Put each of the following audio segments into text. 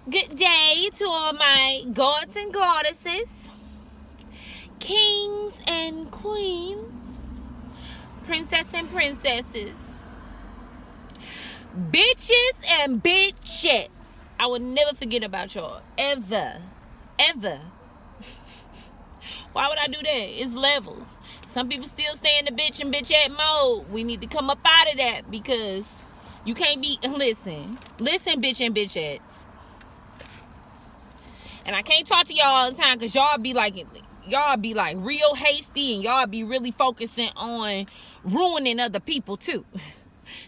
Good day to all my gods and goddesses, kings and queens, princess and princesses, bitches and bitches. I will never forget about y'all. Ever. Ever. Why would I do that? It's levels. Some people still stay in the bitch and bitchette mode. We need to come up out of that because you can't be. Listen, bitch and bitchettes. And I can't talk to y'all all the time because y'all be like real hasty and y'all be really focusing on ruining other people too.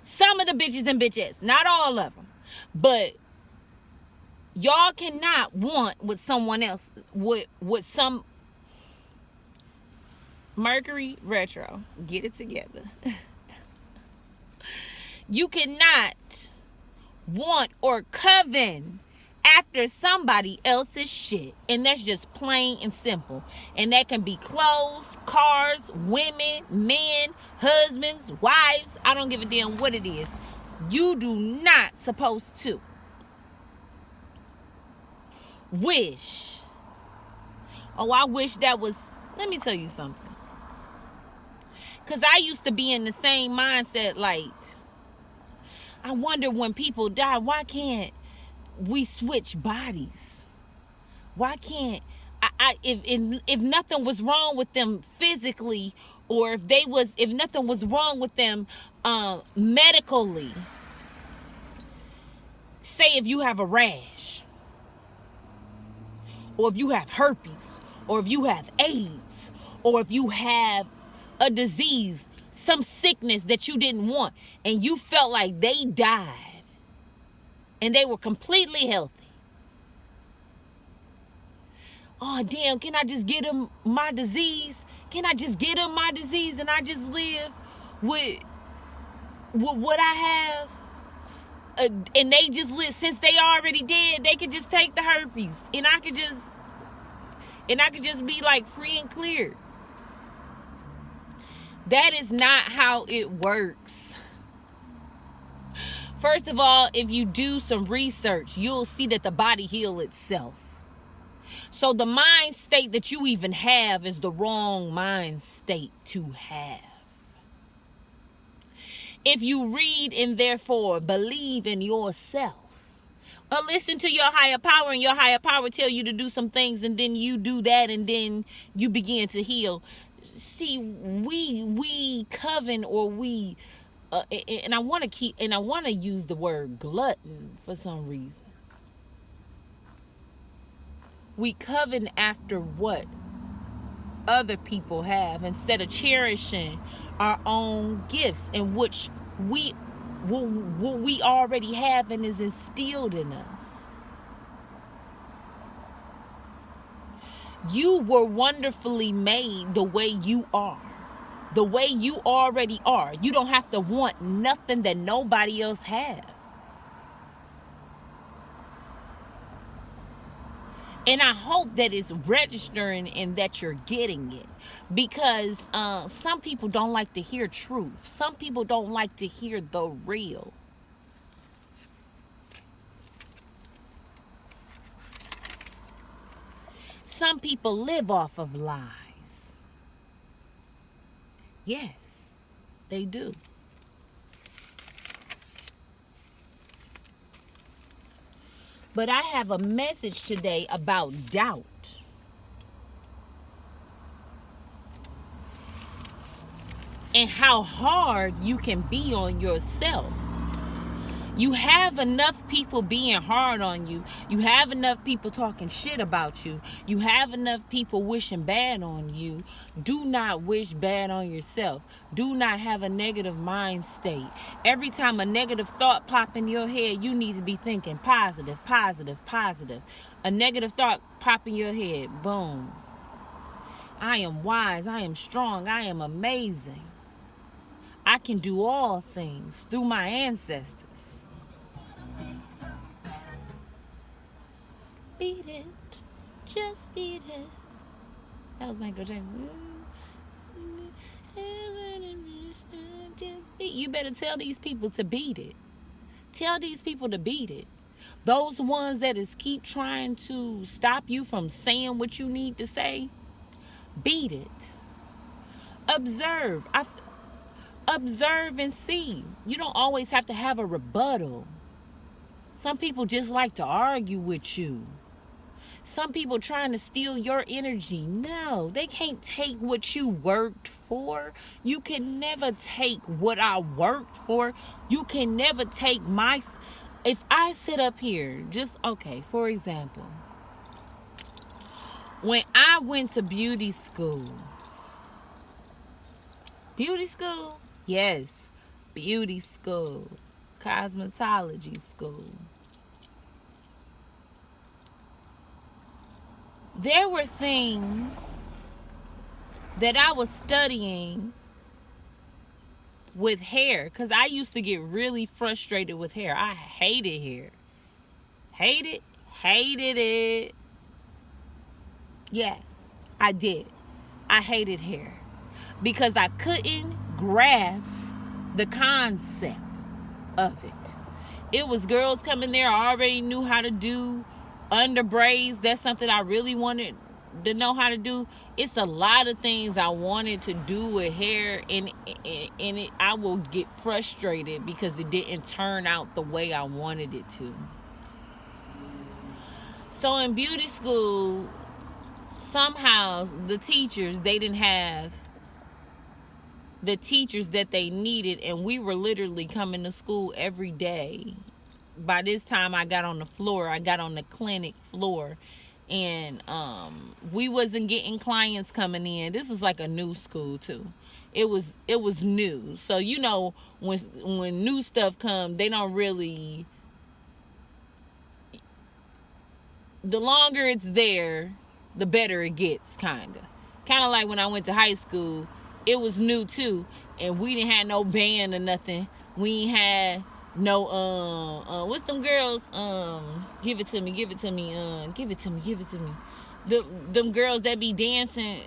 Some of the bitches and bitches, not all of them, but y'all cannot want with someone else with some Mercury retro. Get it together. You cannot want or coven after somebody else's shit. And that's just plain and simple. And that can be clothes, cars, women, men, husbands, wives. I don't give a damn what it is. You do not supposed to wish. Oh, I wish that was. Let me tell you something. Because I used to be in the same mindset. Like, I wonder when people die, why can't we switch bodies? Why can't if nothing was wrong with them physically, or if nothing was wrong with them medically? Say if you have a rash, or if you have herpes, or if you have AIDS, or if you have a disease, some sickness that you didn't want, and you felt like they died and they were completely healthy. Oh, damn, can I just get them my disease? Can I just get them my disease and I just live with what I have? And they just live, since they already dead, they could just take the herpes and I could just be like free and clear. That is not how it works. First of all, if you do some research, you'll see that the body heals itself. So the mind state that you even have is the wrong mind state to have. If you read and therefore believe in yourself, or listen to your higher power, and your higher power tell you to do some things, and then you do that, and then you begin to heal. See, we coven, or we and I want to use the word glutton for some reason. We coven after what other people have instead of cherishing our own gifts, in which what we already have and is instilled in us. You were wonderfully made the way you are, the way you already are. You don't have to want nothing that nobody else has. And I hope that it's registering and that you're getting it. Because some people don't like to hear truth. Some people don't like to hear the real. Some people live off of lies. Yes, they do. But I have a message today about doubt. And how hard you can be on yourself. You have enough people being hard on you. You have enough people talking shit about you. You have enough people wishing bad on you. Do not wish bad on yourself. Do not have a negative mind state. Every time a negative thought pop in your head, you need to be thinking positive, positive, positive. A negative thought pop in your head, boom. I am wise. I am strong. I am amazing. I can do all things through my ancestors. Beat it, just beat it. That was Michael Jackson. You better tell these people to beat it. Tell these people to beat it. Those ones that is keep trying to stop you from saying what you need to say, beat it. Observe. Observe and see. You don't always have to have a rebuttal. Some people just like to argue with you. Some people trying to steal your energy. No, they can't take what you worked for. You can never take what I worked for. You can never take my... If I sit up here, okay, for example, when I went to beauty school, yes, beauty school, cosmetology school, there were things that I was studying with hair, because I used to get really frustrated with hair. I hated hair. Hated it. Yes, I did. I hated hair because I couldn't grasp the concept of it. It was girls coming there. I already knew how to do under braids. That's something I really wanted to know how to do. It's a lot of things I wanted to do with hair, and I will get frustrated because it didn't turn out the way I wanted it to. So in beauty school, somehow the teachers, they didn't have the teachers that they needed, and we were literally coming to school every day. By this time I got on the clinic floor, and we wasn't getting clients coming in. This was like a new school too. It was new, so you know when new stuff comes, they don't really, the longer it's there, the better it gets. Kind of like when I went to high school, it was new too, and we didn't have no band or nothing. We ain't had no what's them girls, give it to me them girls that be dancing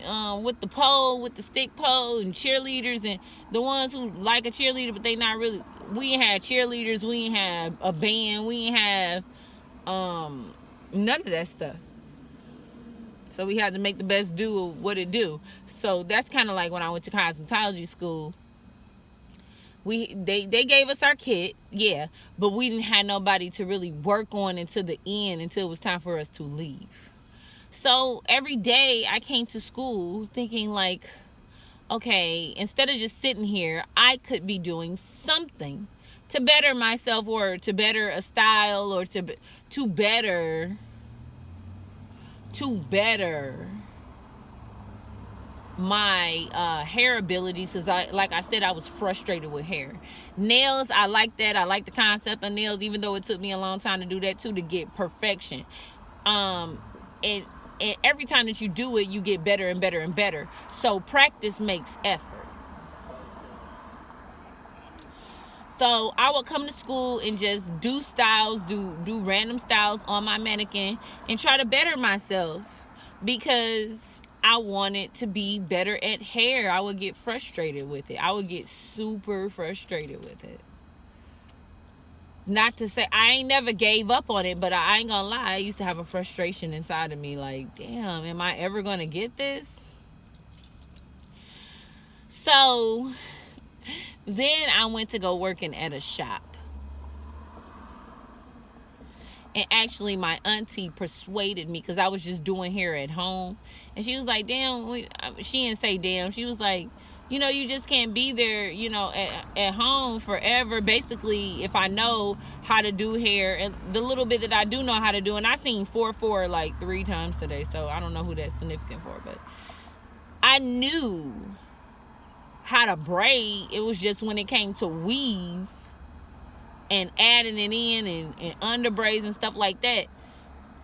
with the pole, with the stick pole, and cheerleaders, and the ones who like a cheerleader but they not really. We ain't had cheerleaders, we ain't have a band, we ain't have none of that stuff. So we had to make the best do of what it do. So that's kind of like when I went to cosmetology school. They gave us our kit, yeah, but we didn't have nobody to really work on until the end, until it was time for us to leave. So every day I came to school thinking like, okay, instead of just sitting here, I could be doing something to better myself, or to better a style, or to better my hair abilities, because like I said, I was frustrated with hair. Nails, I like that. I like the concept of nails, even though it took me a long time to do that too, to get perfection. And every time that you do it, you get better and better and better. So practice makes effort. So I would come to school and just do styles, do random styles on my mannequin, and try to better myself, because I wanted to be better at hair. I would get frustrated with it. I would get super frustrated with it. Not to say I ain't never gave up on it, but I ain't gonna lie, I used to have a frustration inside of me, like, damn, am I ever gonna get this? So then I went to go working at a shop. And actually my auntie persuaded me, because I was just doing hair at home, and she was like, damn, she didn't say damn, she was like, you know, you just can't be there, you know, at home forever. Basically, if I know how to do hair, and the little bit that I do know how to do, and I seen 4/4 like 3 times today, so I don't know who that's significant for, but I knew how to braid. It was just when it came to weave and adding it in, and under braids and stuff like that,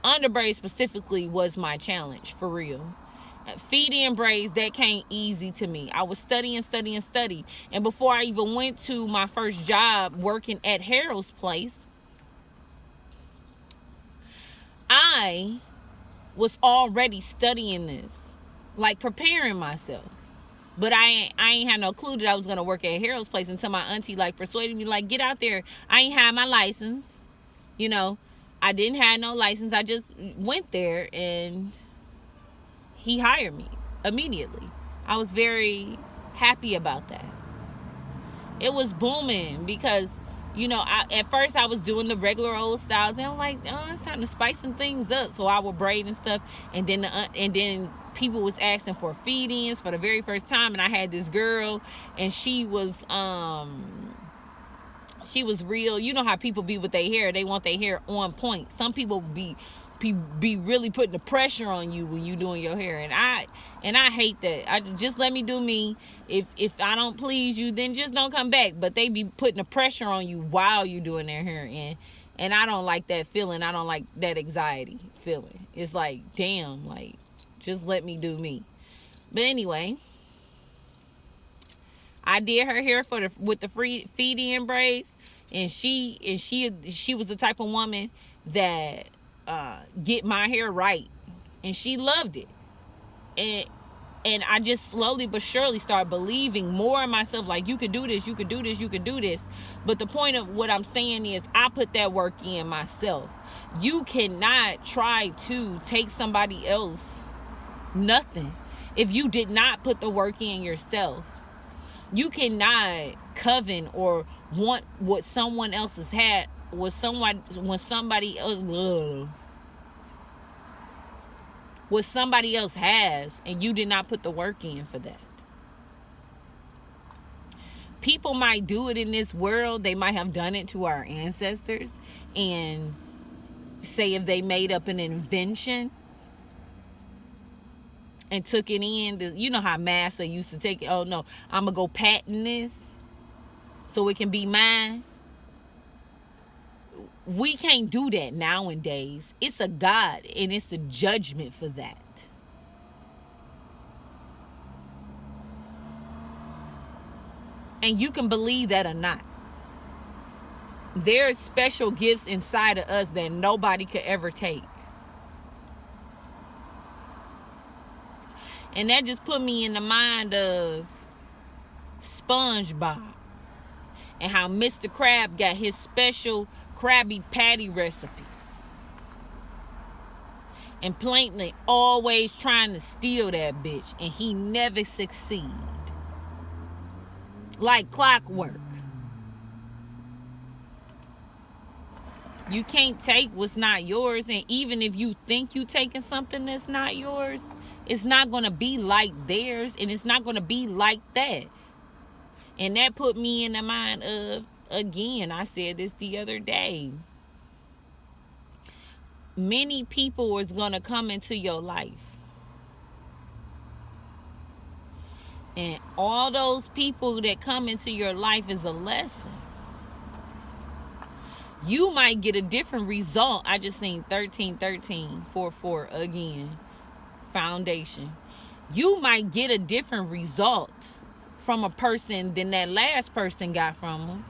under braids specifically was my challenge, for real. Feed in braids, that came easy to me. I was study. And before I even went to my first job working at Harold's place, I was already studying this, like preparing myself. But I ain't had no clue that I was going to work at Harold's place until my auntie like persuaded me, like, get out there. I ain't had my license, you know. I didn't have no license. I just went there and he hired me immediately. I was very happy about that. It was booming because, at first I was doing the regular old styles, and I'm like, oh, it's time to spice some things up. So I would braid and stuff, and then people was asking for feed-ins for the very first time, and I had this girl, and she was real. You know how people be with their hair? They want their hair on point. Some people be really putting the pressure on you when you doing your hair, and I hate that. I just let me do me. If I don't please you, then just don't come back. But they be putting the pressure on you while you doing their hair, and I don't like that feeling. I don't like that anxiety feeling. It's like, damn, like, just let me do me. But anyway, I did her hair with the free feed-in braids, and she was the type of woman that get my hair right, and she loved it, and I just slowly but surely started believing more in myself, like, you could do this, you could do this, you could do this. But the point of what I'm saying is, I put that work in myself. You cannot try to take somebody else nothing if you did not put the work in yourself. You cannot covet or want what someone else has had, when somebody else has, and you did not put the work in for that. People might do it in this world. They might have done it to our ancestors, and say if they made up an invention and took it in, you know how Massa used to take it, oh no, I'm gonna go patent this so it can be mine. We can't do that nowadays. It's a God, and it's a judgment for that. And you can believe that or not. There's special gifts inside of us that nobody could ever take. And that just put me in the mind of SpongeBob and how Mr. Crab got his special Krabby Patty recipe, and Plankton always trying to steal that bitch, and he never succeed. Like clockwork. You can't take what's not yours, and even if you think you taking something that's not yours, it's not going to be like theirs, and it's not going to be like that. And that put me in the mind of, again, I said this the other day, many people is going to come into your life, and all those people that come into your life is a lesson. You might get a different result. I just seen 131344 again, foundation. You might get a different result from a person than that last person got from them.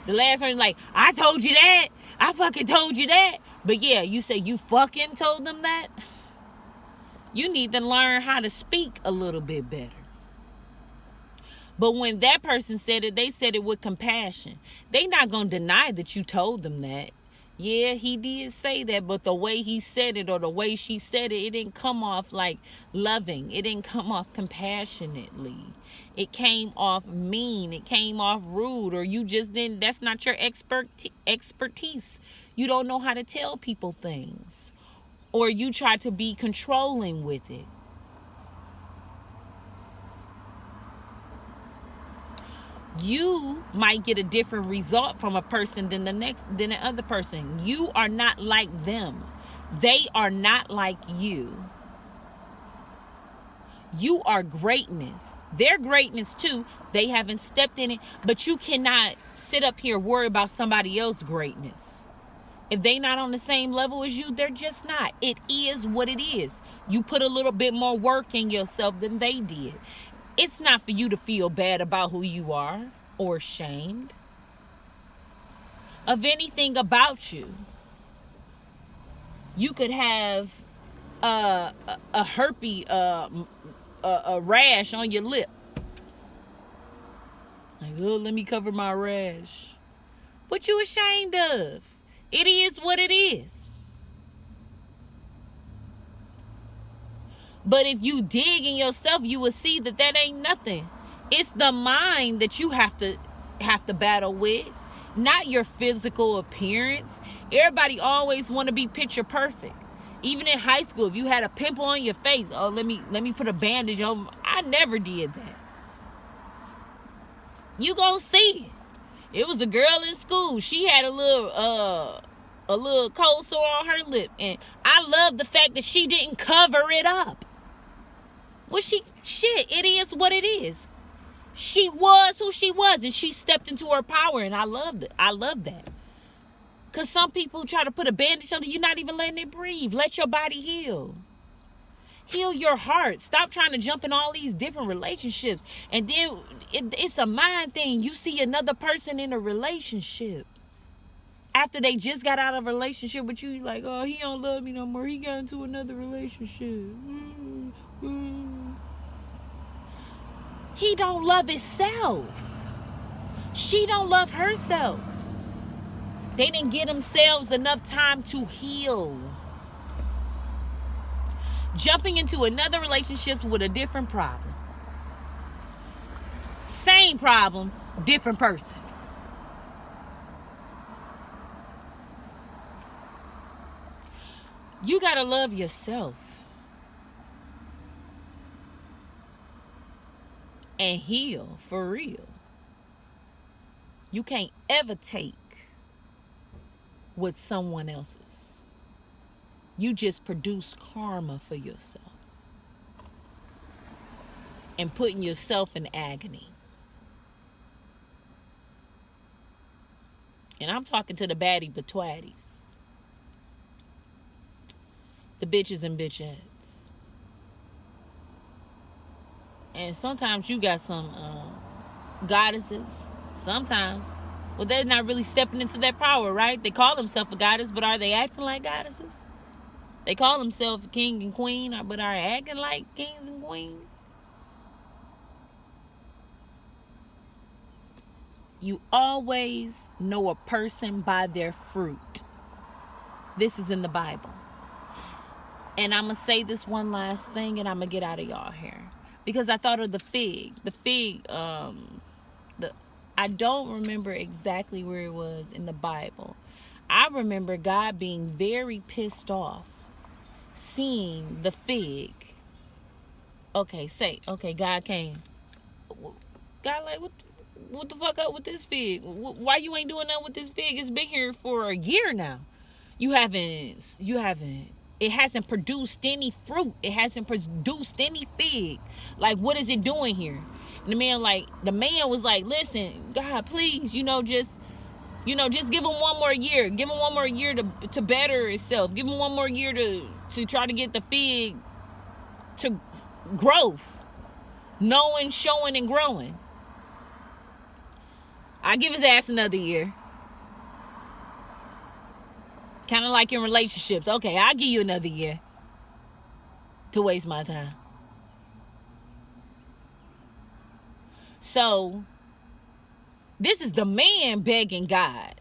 The last person like, I told you that. I fucking told you that. But yeah, you say you fucking told them that. You need to learn how to speak a little bit better. But when that person said it, they said it with compassion. They not going to deny that you told them that. Yeah, he did say that, but the way he said it or the way she said it, it didn't come off like loving. It didn't come off compassionately. It came off mean. It came off rude, or you just didn't, that's not your expertise. You don't know how to tell people things, or you try to be controlling with it. You might get a different result from a person than the other person. You are not like them. They are not like you. You are greatness. They're greatness too. They haven't stepped in it, but you cannot sit up here worry about somebody else's greatness. If they not on the same level as you, they're just not. It is what it is. You put a little bit more work in yourself than they did. It's not for you to feel bad about who you are or ashamed of anything about you. You could have a herpes, a rash on your lip. Like, oh, let me cover my rash. What you ashamed of? It is what it is. But if you dig in yourself, you will see that that ain't nothing. It's the mind that you have to battle with, not your physical appearance. Everybody always want to be picture perfect. Even in high school, if you had a pimple on your face, oh, let me put a bandage on. I never did that. You gonna see it. It was a girl in school. She had a little cold sore on her lip, and I love the fact that she didn't cover it up. Well, it is what it is. She was who she was, and she stepped into her power, and I loved it. I love that. Because some people try to put a bandage on it, you're not even letting it breathe. Let your body heal. Heal your heart. Stop trying to jump in all these different relationships. And then it's a mind thing. You see another person in a relationship. After they just got out of a relationship with you, you're like, oh, he don't love me no more. He got into another relationship. He don't love himself. She don't love herself. They didn't give themselves enough time to heal. Jumping into another relationship with a different problem. Same problem, different person. You gotta love yourself. And heal for real. You can't ever take what's someone else's. You just produce karma for yourself. And putting yourself in agony. And I'm talking to the baddie batwatties. The bitches and bitchettes. And sometimes you got some goddesses. Sometimes. Well, they're not really stepping into their power, right? They call themselves a goddess, but are they acting like goddesses? They call themselves king and queen, but are acting like kings and queens? You always know a person by their fruit. This is in the Bible. And I'm going to say this one last thing, and I'm going to get out of y'all hair. Because I thought of the fig. The fig, I don't remember exactly where it was in the Bible. I remember God being very pissed off seeing the fig. Okay, God came. God, like, what the fuck up with this fig? Why you ain't doing nothing with this fig? It's been here for a year now. You haven't, it hasn't produced any fruit. It hasn't produced any fig. Like, what is it doing here? And the man was like, listen, God, please, just give him one more year. Give him one more year to better itself. Give him one more year to try to get the fig to growth. Knowing, showing, and growing. I give his ass another year. Kind of like in relationships. Okay, I'll give you another year to waste my time. So, this is the man begging God,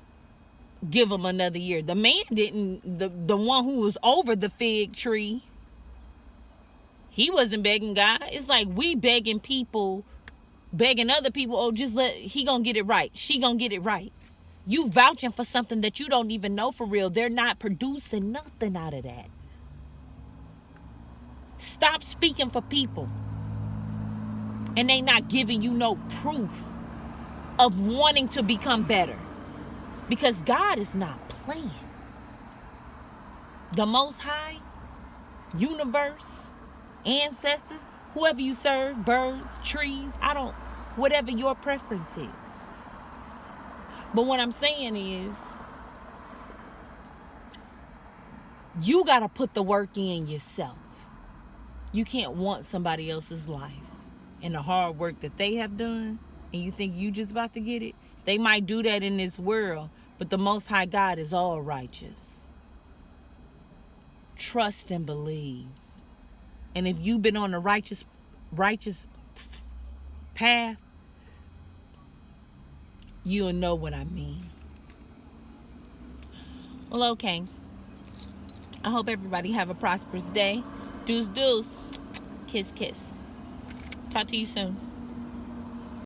give him another year. The man didn't, the one who was over the fig tree, he wasn't begging God. It's like we begging other people, oh, he gonna get it right. She gonna get it right. You vouching for something that you don't even know for real. They're not producing nothing out of that. Stop speaking for people. And they not giving you no proof of wanting to become better. Because God is not playing. The Most High, universe, ancestors, whoever you serve, birds, trees, whatever your preference is. But what I'm saying is, you got to put the work in yourself. You can't want somebody else's life and the hard work that they have done, and you think you just about to get it. They might do that in this world, but the Most High God is all righteous. Trust and believe. And if you've been on the righteous path, you'll know what I mean. Well, okay. I hope everybody have a prosperous day. Deuce, deuce. Kiss, kiss. Talk to you soon.